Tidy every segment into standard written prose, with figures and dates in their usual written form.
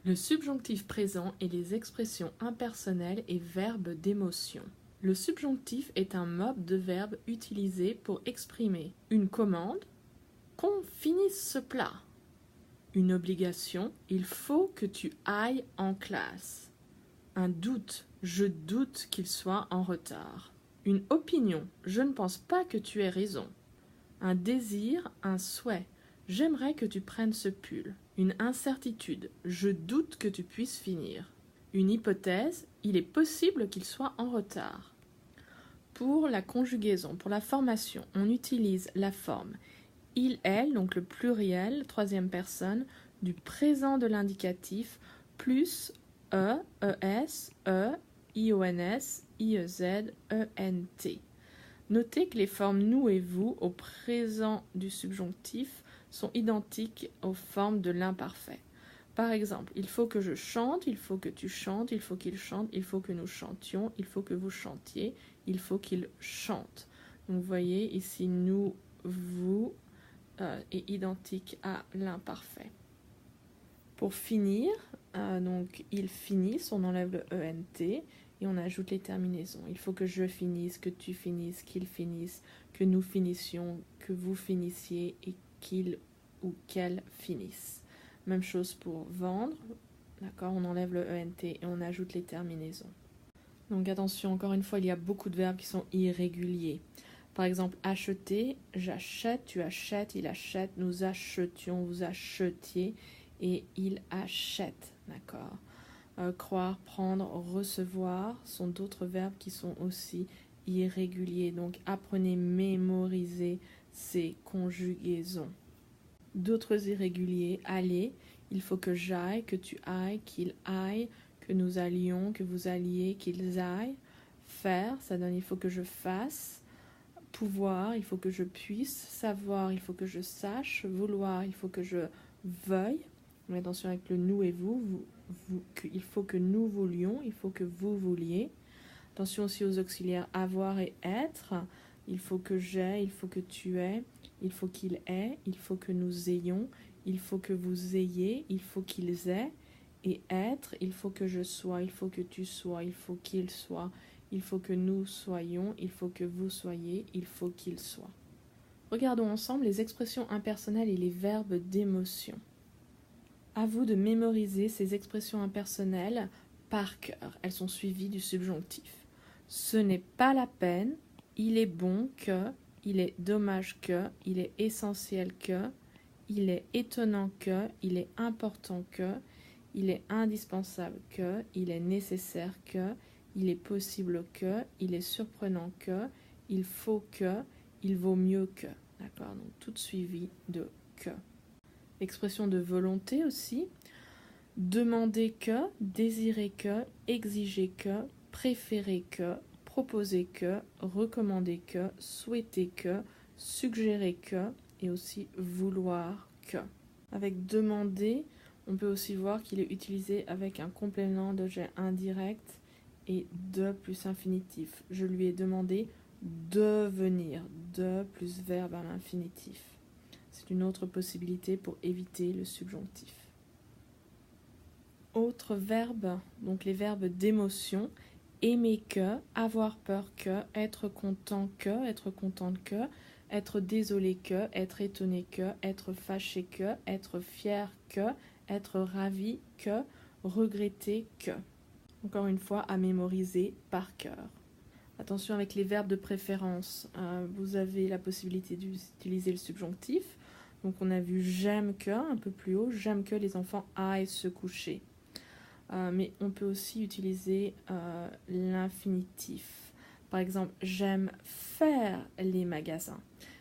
Le subjonctif présent et les expressions impersonnelles et verbes d'émotion. Le subjonctif est un mode de verbe utilisé pour exprimer une commande, qu'on finisse ce plat. Une obligation, il faut que tu ailles en classe. Un doute, je doute qu'il soit en retard. Une opinion, je ne pense pas que tu aies raison. Un désir, un souhait, j'aimerais que tu prennes ce pull. Une incertitude, je doute que tu puisses finir. Une hypothèse, il est possible qu'il soit en retard. Pour la conjugaison, pour la formation, on utilise la forme il, elle, donc le pluriel, troisième personne, du présent de l'indicatif, plus e, es, ions, iez, ent. Notez que les formes nous et vous au présent du subjonctif sont identiques aux formes de l'imparfait. Par exemple, il faut que je chante, il faut que tu chantes, il faut qu'il chante, il faut que nous chantions, il faut que vous chantiez, il faut qu'il chante. Donc vous voyez ici nous, vous est identique à l'imparfait. Pour finir, donc ils finissent, on enlève le ENT et on ajoute les terminaisons. Il faut que je finisse, que tu finisses, qu'ils finissent, que nous finissions, que vous finissiez et qu'ils ou qu'elles finissent. Même chose pour vendre, d'accord, on enlève le ENT et on ajoute les terminaisons. Donc attention, encore une fois, il y a beaucoup de verbes qui sont irréguliers. Par exemple, acheter, j'achète, tu achètes, il achète, nous achetions, vous achetiez et il achète, d'accord. Croire, prendre, recevoir sont d'autres verbes qui sont aussi irréguliers. Donc apprenez, mémorisez ces conjugaisons. D'autres irréguliers, aller, il faut que j'aille, que tu ailles, qu'il aille, que nous allions, que vous alliez, qu'ils aillent. Faire, ça donne il faut que je fasse. Pouvoir, il faut que je puisse. Savoir, il faut que je sache. Vouloir, il faut que je veuille. Mais attention avec le nous et vous, il faut que nous voulions, il faut que vous vouliez. Attention aussi aux auxiliaires avoir et être. Il faut que j'ai, il faut que tu aies, il faut qu'il ait, il faut que nous ayons, il faut que vous ayez, il faut qu'ils aient. Et être, il faut que je sois, il faut que tu sois, il faut qu'il soit. Il faut que nous soyons, il faut que vous soyez, il faut qu'il soit. Regardons ensemble les expressions impersonnelles et les verbes d'émotion. À vous de mémoriser ces expressions impersonnelles par cœur. Elles sont suivies du subjonctif. Ce n'est pas la peine, il est bon que, il est dommage que, il est essentiel que, il est étonnant que, il est important que, il est indispensable que, il est nécessaire que, il est possible que, il est surprenant que, il faut que, il vaut mieux que. D'accord, donc tout suivi de que. L'expression de volonté aussi. Demander que, désirer que, exiger que, préférer que, proposer que, recommander que, souhaiter que, suggérer que, et aussi vouloir que. Avec demander, on peut aussi voir qu'il est utilisé avec un complément d'objet indirect et de plus infinitif. Je lui ai demandé de venir, de plus verbe à l'infinitif. C'est une autre possibilité pour éviter le subjonctif. Autres verbes, donc les verbes d'émotion, aimer que, avoir peur que, être content que, être contente que, être désolé que, être étonné que, être fâché que, être fier que, être ravi que, regretter que. Encore une fois, à mémoriser par cœur. Attention avec les verbes de préférence, vous avez la possibilité d'utiliser le subjonctif. Donc on a vu j'aime que, un peu plus haut, j'aime que les enfants aillent se coucher. Mais on peut aussi utiliser l'infinitif. Par exemple, j'aime faire les magasins.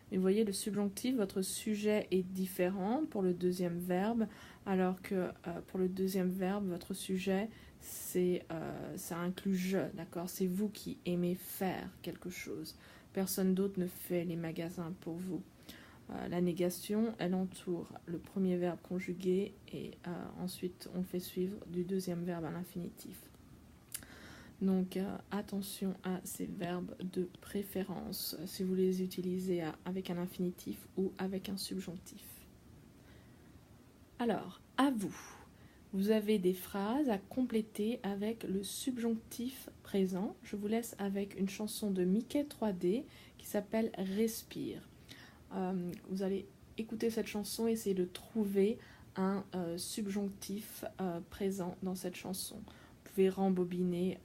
Mais vous voyez, le subjonctif, votre sujet est différent pour le deuxième verbe, alors que pour le deuxième verbe, votre sujet, ça inclut je, d'accord? C'est vous qui aimez faire quelque chose. Personne d'autre ne fait les magasins pour vous. La négation, elle entoure le premier verbe conjugué et ensuite on fait suivre du deuxième verbe à l'infinitif. Donc attention à ces verbes de préférence si vous les utilisez avec un infinitif ou avec un subjonctif. Alors, à vous. Vous avez des phrases à compléter avec le subjonctif présent. Je vous laisse avec une chanson de Mickey 3D qui s'appelle Respire. Vous allez écouter cette chanson et essayer de trouver un subjonctif présent dans cette chanson. Vous pouvez rembobiner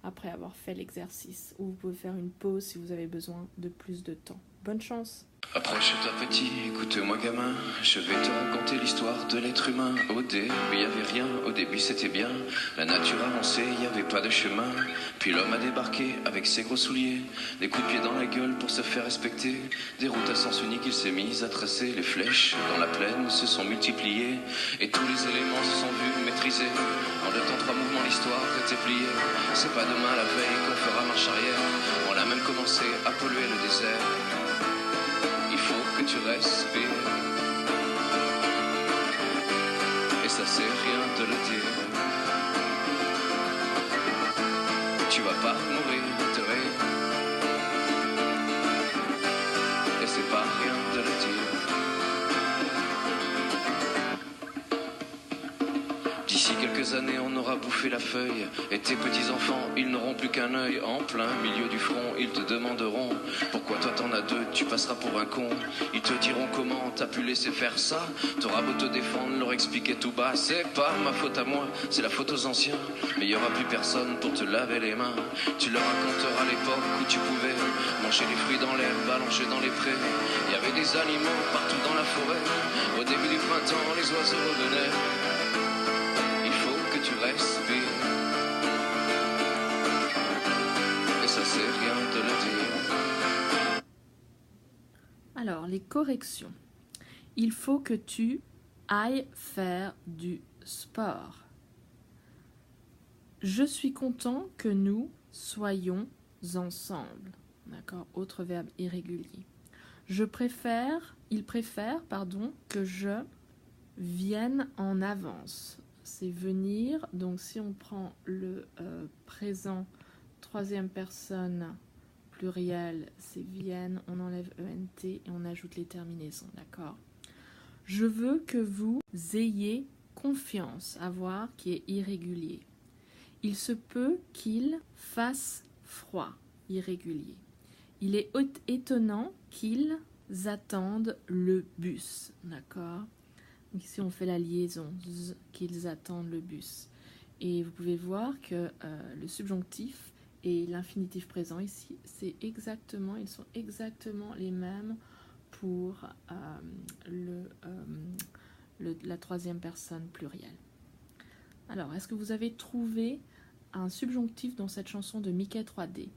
après avoir fait l'exercice, ou vous pouvez faire une pause si vous avez besoin de plus de temps. Bonne chance! Approche-toi petit, écoute-moi gamin, je vais te raconter l'histoire de l'être humain. Au début, il n'y avait rien, au début c'était bien. La nature avançait, il n'y avait pas de chemin. Puis l'homme a débarqué avec ses gros souliers, des coups de pied dans la gueule pour se faire respecter. Des routes à sens unique, il s'est mis à tracer. Les flèches dans la plaine se sont multipliées, et tous les éléments se sont vus maîtrisés. En 2 temps 3 mouvements, l'histoire était pliée. C'est pas demain la veille qu'on fera marche arrière. On a même commencé à polluer le désert. Il faut que tu respires, et ça c'est rien de le dire. Tu vas pas mourir de rire, et c'est pas rien de le dire. D'ici quelques années, on aura bouffé la feuille, et tes petits-enfants, ils n'auront plus qu'un œil. En plein milieu du front, ils te demanderont pourquoi toi t'en as 2, tu passeras pour un con. Ils te diront comment t'as pu laisser faire ça. T'auras beau te défendre, leur expliquer tout bas, c'est pas ma faute à moi, c'est la faute aux anciens. Mais il y aura plus personne pour te laver les mains. Tu leur raconteras l'époque où tu pouvais manger les fruits dans l'herbe, allonger dans les prés. Il y avait des animaux partout dans la forêt. Au début du printemps, les oiseaux revenaient. Tu respires, et ça c'est rien de le dire. Alors, les corrections. Il faut que tu ailles faire du sport. Je suis content que nous soyons ensemble. D'accord? Autre verbe irrégulier. Il préfère, que je vienne en avance. C'est venir, donc si on prend le présent troisième personne pluriel, c'est viennent, on enlève ENT et on ajoute les terminaisons, d'accord? Je veux que vous ayez confiance, avoir qui est irrégulier. Il se peut qu'il fasse froid, irrégulier. Il est étonnant qu'ils attendent le bus, d'accord? Ici, on fait la liaison, qu'ils attendent le bus. Et vous pouvez voir que le subjonctif et l'infinitif présent ici, ils sont exactement les mêmes pour la troisième personne plurielle. Alors, est-ce que vous avez trouvé un subjonctif dans cette chanson de Mickey 3D?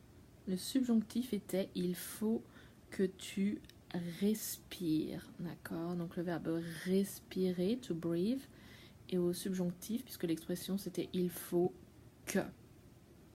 Le subjonctif était « il faut que tu respire », d'accord? Donc le verbe respirer, to breathe, et au subjonctif, puisque l'expression c'était il faut que.